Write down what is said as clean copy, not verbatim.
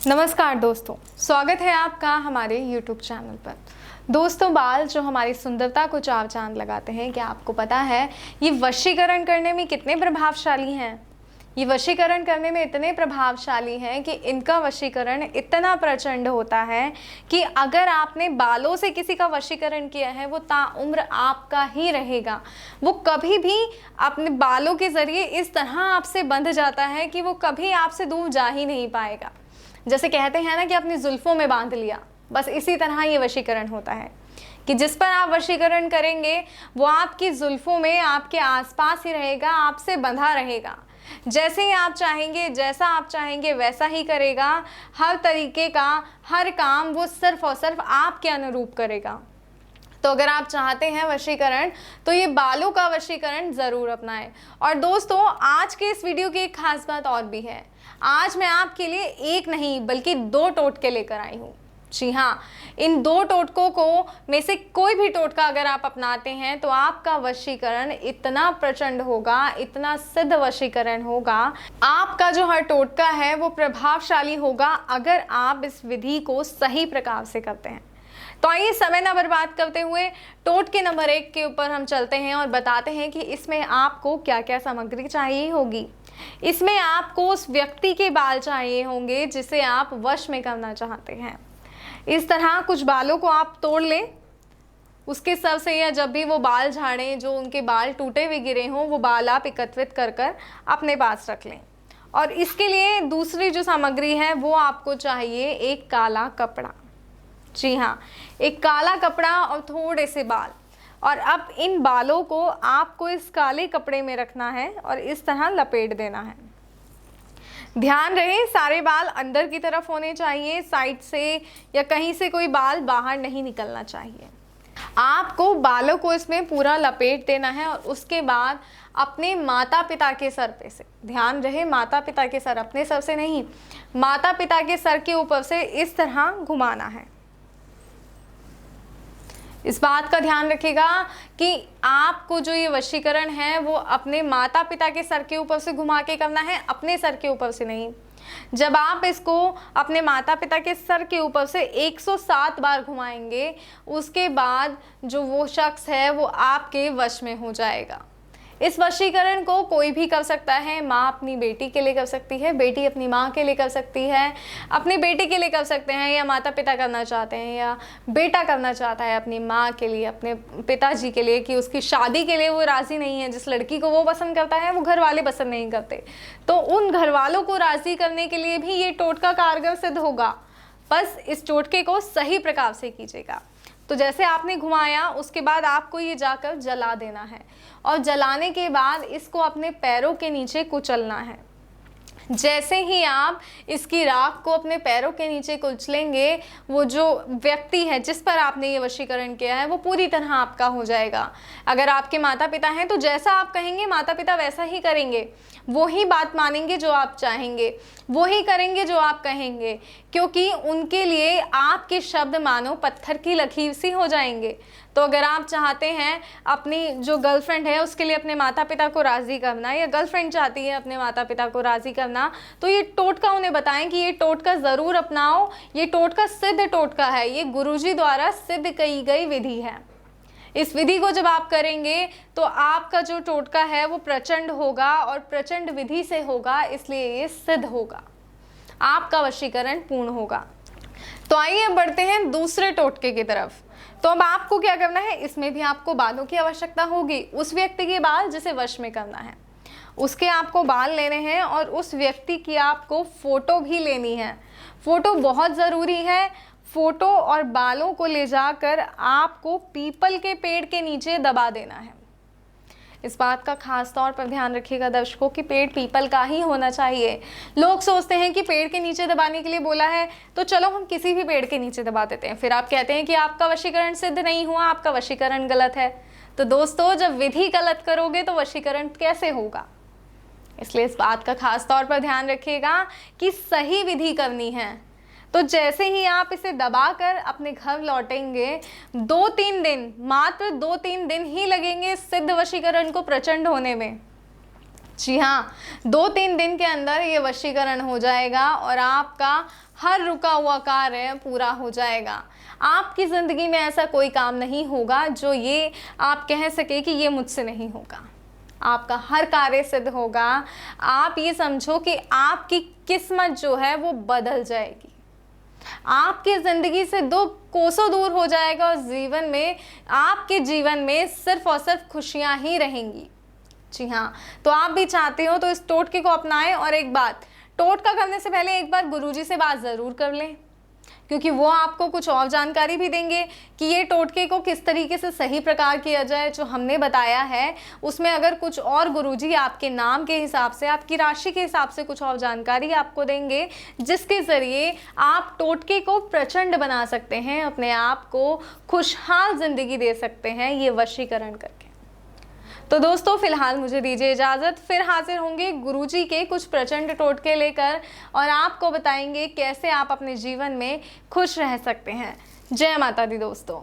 नमस्कार दोस्तों, स्वागत है आपका हमारे YouTube चैनल पर। दोस्तों, बाल जो हमारी सुंदरता को चार चांद लगाते हैं, क्या आपको पता है ये वशीकरण करने में कितने प्रभावशाली हैं? ये वशीकरण करने में इतने प्रभावशाली हैं कि इनका वशीकरण इतना प्रचंड होता है कि अगर आपने बालों से किसी का वशीकरण किया है, वो ताउम्र आपका ही रहेगा। वो कभी भी अपने बालों के ज़रिए इस तरह आपसे बंध जाता है कि वो कभी आपसे दूर जा ही नहीं पाएगा। जैसे कहते हैं ना कि अपनी जुल्फ़ों में बांध लिया, बस इसी तरह ये वशीकरण होता है कि जिस पर आप वशीकरण करेंगे वो आपकी जुल्फ़ों में, आपके आसपास ही रहेगा, आपसे बंधा रहेगा। जैसे ही आप चाहेंगे, जैसा आप चाहेंगे वैसा ही करेगा। हर तरीके का हर काम वो सिर्फ़ और सिर्फ आपके अनुरूप करेगा। तो अगर आप चाहते हैं वशीकरण, तो ये बालों का वशीकरण ज़रूर अपनाएं। और दोस्तों, आज के इस वीडियो की एक खास बात और भी है। आज मैं आपके लिए एक नहीं बल्कि दो टोटके लेकर आई हूँ। जी हाँ, इन दो टोटकों को में से कोई भी टोटका अगर आप अपनाते हैं तो आपका वशीकरण इतना प्रचंड होगा, इतना सिद्ध वशीकरण होगा। आपका जो हर टोटका है वो प्रभावशाली होगा अगर आप इस विधि को सही प्रकार से करते हैं। तो आइए समय ना बर्बाद करते हुए टोटके नंबर 1 के ऊपर हम चलते हैं और बताते हैं कि इसमें आपको क्या क्या सामग्री चाहिए होगी। इसमें आपको उस व्यक्ति के बाल चाहिए होंगे जिसे आप वश में करना चाहते हैं। इस तरह कुछ बालों को आप तोड़ लें, उसके सर से, या जब भी वो बाल झाड़ें, जो उनके बाल टूटे हुए गिरे हों, वो बाल आप एकत्रित कर कर अपने पास रख लें। और इसके लिए दूसरी जो सामग्री है वो आपको चाहिए एक काला कपड़ा। जी हाँ, एक काला कपड़ा और थोड़े से बाल। और अब इन बालों को आपको इस काले कपड़े में रखना है और इस तरह लपेट देना है। ध्यान रहे सारे बाल अंदर की तरफ होने चाहिए, साइड से या कहीं से कोई बाल बाहर नहीं निकलना चाहिए। आपको बालों को इसमें पूरा लपेट देना है और उसके बाद अपने माता पिता के सर पे से, ध्यान रहे माता पिता के सर, अपने सर से नहीं, माता पिता के सर के ऊपर से इस तरह घुमाना है। इस बात का ध्यान रखिएगा कि आपको जो ये वशीकरण है वो अपने माता पिता के सर के ऊपर से घुमा के करना है, अपने सर के ऊपर से नहीं। जब आप इसको अपने माता पिता के सर के ऊपर से 107 बार घुमाएंगे, उसके बाद जो वो शख्स है वो आपके वश में हो जाएगा। इस वशीकरण को कोई भी कर सकता है। माँ अपनी बेटी के लिए कर सकती है, बेटी अपनी माँ के लिए कर सकती है, अपनी बेटी के लिए कर सकते हैं, या माता पिता करना चाहते हैं, या बेटा करना चाहता है अपनी माँ के लिए, अपने पिताजी के लिए, कि उसकी शादी के लिए वो राज़ी नहीं है। जिस लड़की को वो पसंद करता है वो घर वाले पसंद नहीं करते, तो उन घर वालों को राज़ी करने के लिए भी ये टोटका कारगर सिद्ध होगा। बस इस टोटके को सही प्रकार से कीजिएगा। तो जैसे आपने घुमाया, उसके बाद आपको ये जाकर जला देना है और जलाने के बाद इसको अपने पैरों के नीचे कुचलना है। जैसे ही आप इसकी राख को अपने पैरों के नीचे कुचलेंगे, वो जो व्यक्ति है जिस पर आपने ये वशीकरण किया है वो पूरी तरह आपका हो जाएगा। अगर आपके माता पिता हैं तो जैसा आप कहेंगे माता पिता वैसा ही करेंगे, वो ही बात मानेंगे जो आप चाहेंगे, वो ही करेंगे जो आप कहेंगे, क्योंकि उनके लिए आपके शब्द मानो पत्थर की लकीर सी हो जाएंगे। तो अगर आप चाहते हैं अपनी जो गर्लफ्रेंड है उसके लिए अपने माता पिता को राज़ी करना, या गर्लफ्रेंड चाहती है अपने माता पिता को राज़ी करना, तो ये टोटका उन्हें बताएं कि ये टोटका ज़रूर अपनाओ। ये टोटका सिद्ध टोटका है, ये गुरुजी द्वारा सिद्ध की गई विधि है। इस विधि को जब आप करेंगे तो आपका जो टोटका है वो प्रचंड होगा और प्रचंड विधि से होगा, इसलिए ये सिद्ध होगा, आपका वशीकरण पूर्ण होगा। तो आइए बढ़ते हैं दूसरे टोटके की तरफ। तो अब आपको क्या करना है, इसमें भी आपको बालों की आवश्यकता होगी। उस व्यक्ति के बाल जिसे वश में करना है, उसके आपको बाल लेने हैं और उस व्यक्ति की आपको फ़ोटो भी लेनी है। फ़ोटो बहुत ज़रूरी है। फ़ोटो और बालों को ले जाकर आपको पीपल के पेड़ के नीचे दबा देना है। इस बात का खास तौर पर ध्यान रखिएगा दर्शकों कि पेड़ पीपल का ही होना चाहिए। लोग सोचते हैं कि पेड़ के नीचे दबाने के लिए बोला है तो चलो हम किसी भी पेड़ के नीचे दबा देते हैं, फिर आप कहते हैं कि आपका वशीकरण सिद्ध नहीं हुआ, आपका वशीकरण गलत है। तो दोस्तों, जब विधि गलत करोगे तो वशीकरण कैसे होगा? इसलिए इस बात का खास तौर पर ध्यान रखिएगा कि सही विधि करनी है। तो जैसे ही आप इसे दबाकर अपने घर लौटेंगे, 2-3 दिन, मात्र 2-3 दिन ही लगेंगे सिद्ध वशीकरण को प्रचंड होने में। जी हाँ, 2-3 दिन के अंदर ये वशीकरण हो जाएगा और आपका हर रुका हुआ कार्य पूरा हो जाएगा। आपकी ज़िंदगी में ऐसा कोई काम नहीं होगा जो ये आप कह सके कि ये मुझसे नहीं होगा। आपका हर कार्य सिद्ध होगा। आप ये समझो कि आपकी किस्मत जो है वो बदल जाएगी। आपकी ज़िंदगी से 2 कोसों दूर हो जाएगा और जीवन में, आपके जीवन में सिर्फ और सिर्फ खुशियाँ ही रहेंगी। जी हाँ, तो आप भी चाहते हो तो इस टोटके को अपनाएं। और एक बात, टोटका करने से पहले एक बार गुरुजी से बात ज़रूर कर लें, क्योंकि वो आपको कुछ और जानकारी भी देंगे कि ये टोटके को किस तरीके से सही प्रकार किया जाए। जो हमने बताया है उसमें अगर कुछ और गुरुजी आपके नाम के हिसाब से, आपकी राशि के हिसाब से कुछ और जानकारी आपको देंगे, जिसके ज़रिए आप टोटके को प्रचंड बना सकते हैं, अपने आप को खुशहाल ज़िंदगी दे सकते हैं ये वशीकरण करके। तो दोस्तों फिलहाल मुझे दीजिए इजाज़त, फिर हाजिर होंगे गुरुजी के कुछ प्रचंड टोटके लेकर और आपको बताएंगे कैसे आप अपने जीवन में खुश रह सकते हैं। जय माता दी दोस्तों।